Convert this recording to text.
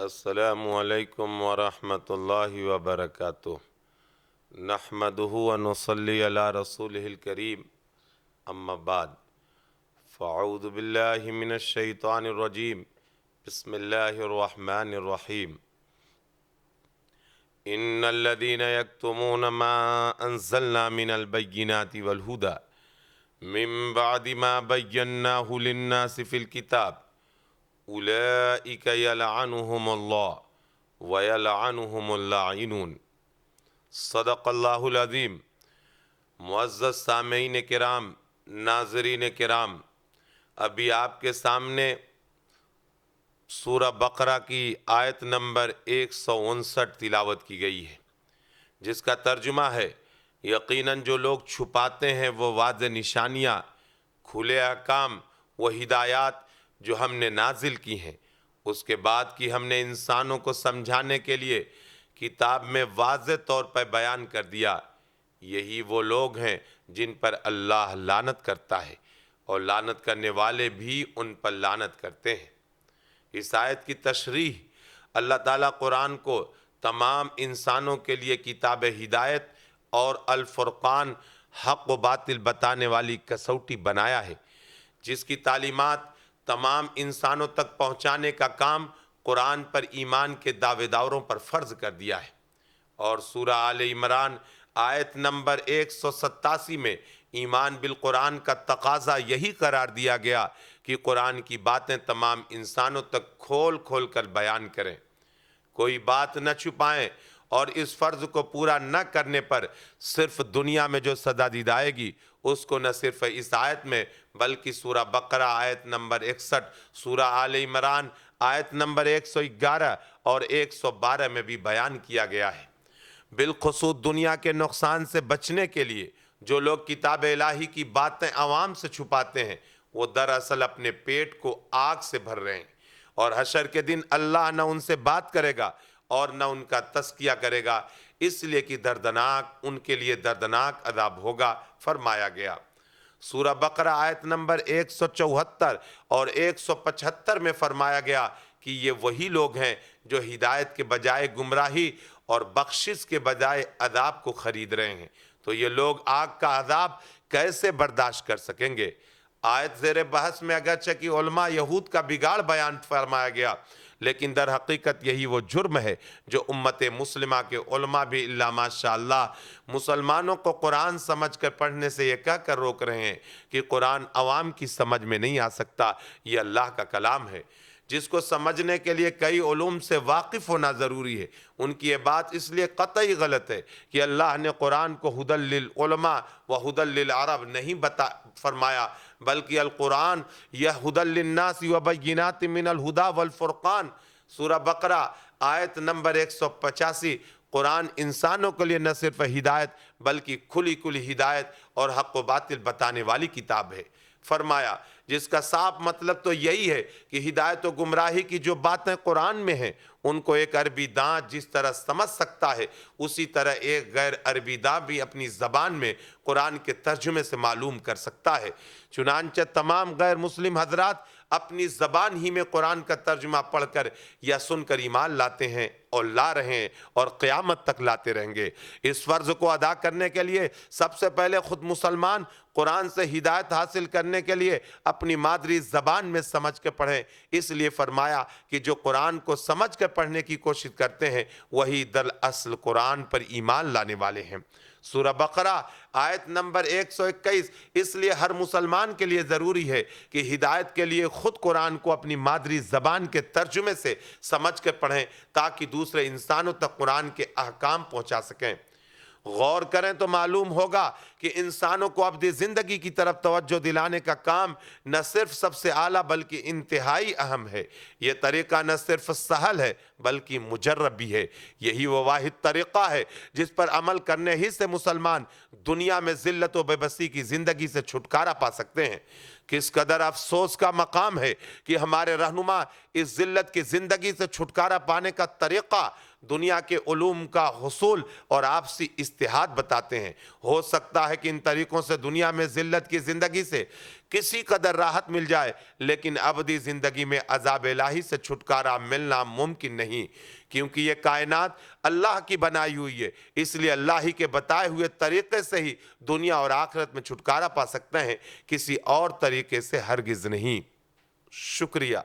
السلام علیکم ورحمۃ اللہ وبرکاتہ۔ نحمدہ ونصلی علی رسولہ الکریم، اما بعد فاعوذ باللہ من الشیطان الرجیم، بسم اللہ الرحمن الرحیم۔ ان الذین یکتمون ما انزلنا من البینات والہدی من بعد ما بیناہ للناس فی الکتاب اولئک یلعنہم اللہ ویلعنہم اللاعنون۔ صدق اللہ العظیم۔ معزز سامعین کرام، ناظرین کرام، ابھی آپ کے سامنے سورہ بقرہ کی آیت نمبر 159 تلاوت کی گئی ہے، جس کا ترجمہ ہے: یقیناً جو لوگ چھپاتے ہیں وہ واضح نشانیاں، کھلے احکام و ہدایات جو ہم نے نازل کی ہیں، اس کے بعد کی ہم نے انسانوں کو سمجھانے کے لیے کتاب میں واضح طور پر بیان کر دیا، یہی وہ لوگ ہیں جن پر اللہ لعنت کرتا ہے اور لعنت کرنے والے بھی ان پر لعنت کرتے ہیں۔ اس آیت کی تشریح اللہ تعالیٰ قرآن کو تمام انسانوں کے لیے کتاب ہدایت اور الفرقان، حق و باطل بتانے والی کسوٹی بنایا ہے، جس کی تعلیمات تمام انسانوں تک پہنچانے کا کام قرآن پر ایمان کے دعوے داروں پر فرض کر دیا ہے۔ اور سورہ آل عمران آیت نمبر 187 میں ایمان بالقرآن کا تقاضا یہی قرار دیا گیا کہ قرآن کی باتیں تمام انسانوں تک کھول کھول کر بیان کریں، کوئی بات نہ چھپائیں، اور اس فرض کو پورا نہ کرنے پر صرف دنیا میں جو سزا دی جائے گی اس کو نہ صرف اس آیت میں بلکہ سورہ بقرہ آیت نمبر 61، سورہ آل عمران آیت نمبر 111 اور 112 میں بھی بیان کیا گیا ہے۔ بالخصوص دنیا کے نقصان سے بچنے کے لیے جو لوگ کتاب الہی کی باتیں عوام سے چھپاتے ہیں، وہ دراصل اپنے پیٹ کو آگ سے بھر رہے ہیں، اور حشر کے دن اللہ نہ ان سے بات کرے گا اور نہ ان کا تزکیہ کرے گا، اس لیے کہ ان کے لیے دردناک عذاب ہوگا، فرمایا گیا۔ سورہ بقرہ آیت نمبر 174 اور 175 میں فرمایا گیا کہ یہ وہی لوگ ہیں جو ہدایت کے بجائے گمراہی اور بخشش کے بجائے عذاب کو خرید رہے ہیں، تو یہ لوگ آگ کا عذاب کیسے برداشت کر سکیں گے؟ آیت زیر بحث میں اگرچہ کہ علماء یہود کا بگاڑ بیان فرمایا گیا، لیکن در حقیقت یہی وہ جرم ہے جو امت مسلمہ کے علماء بھی اللہ ماشاءاللہ مسلمانوں کو قرآن سمجھ کر پڑھنے سے یہ کہہ کر روک رہے ہیں کہ قرآن عوام کی سمجھ میں نہیں آ سکتا، یہ اللہ کا کلام ہے، جس کو سمجھنے کے لیے کئی علوم سے واقف ہونا ضروری ہے۔ ان کی یہ بات اس لیے قطعی غلط ہے کہ اللہ نے قرآن کو ھدی للعلماء و ھدی للعرب نہیں فرمایا، بلکہ القرآن یہ ھدی للناس و بینات من الھدی والفرقان۔ سورہ بقرہ آیت نمبر 185، قرآن انسانوں کے لیے نہ صرف ہدایت بلکہ کھلی کھلی ہدایت اور حق و باطل بتانے والی کتاب ہے، فرمایا، جس کا صاف مطلب تو یہی ہے کہ ہدایت و گمراہی کی جو باتیں قرآن میں ہیں ان کو ایک عربی داں جس طرح سمجھ سکتا ہے، اسی طرح ایک غیر عربی داں بھی اپنی زبان میں قرآن کے ترجمے سے معلوم کر سکتا ہے۔ چنانچہ تمام غیر مسلم حضرات اپنی زبان ہی میں قرآن کا ترجمہ پڑھ کر یا سن کر ایمان لاتے ہیں اور لا رہے ہیں اور قیامت تک لاتے رہیں گے۔ اس فرض کو ادا کرنے کے لیے سب سے پہلے خود مسلمان قرآن سے ہدایت حاصل کرنے کے لیے اپنی مادری زبان میں سمجھ کے پڑھیں، اس لیے فرمایا کہ جو قرآن کو سمجھ کر پڑھنے کی کوشش کرتے ہیں وہی دراصل قرآن پر ایمان لانے والے ہیں۔ سورہ بقرہ آیت نمبر 121، اس لیے ہر مسلمان کے لیے ضروری ہے کہ ہدایت کے لیے خود قرآن کو اپنی مادری زبان کے ترجمے سے سمجھ کے پڑھیں تاکہ دوسرے انسانوں تک قرآن کے احکام پہنچا سکیں۔ غور کریں تو معلوم ہوگا کہ انسانوں کو ابدی زندگی کی طرف توجہ دلانے کا کام نہ صرف سب سے اعلیٰ بلکہ انتہائی اہم ہے۔ یہ طریقہ نہ صرف سہل ہے بلکہ مجرب بھی ہے۔ یہی وہ واحد طریقہ ہے جس پر عمل کرنے ہی سے مسلمان دنیا میں ذلت و بے بسی کی زندگی سے چھٹکارا پا سکتے ہیں۔ کس قدر افسوس کا مقام ہے کہ ہمارے رہنما اس ذلت کی زندگی سے چھٹکارا پانے کا طریقہ دنیا کے علوم کا حصول اور آپسی اتحاد بتاتے ہیں۔ ہو سکتا ہے کہ ان طریقوں سے دنیا میں ذلت کی زندگی سے کسی قدر راحت مل جائے لیکن ابدی زندگی میں عذاب الہی سے چھٹکارا ملنا ممکن نہیں، کیونکہ یہ کائنات اللہ کی بنائی ہوئی ہے، اس لیے اللہ ہی کے بتائے ہوئے طریقے سے ہی دنیا اور آخرت میں چھٹکارا پا سکتے ہیں، کسی اور طریقے سے ہرگز نہیں۔ شکریہ۔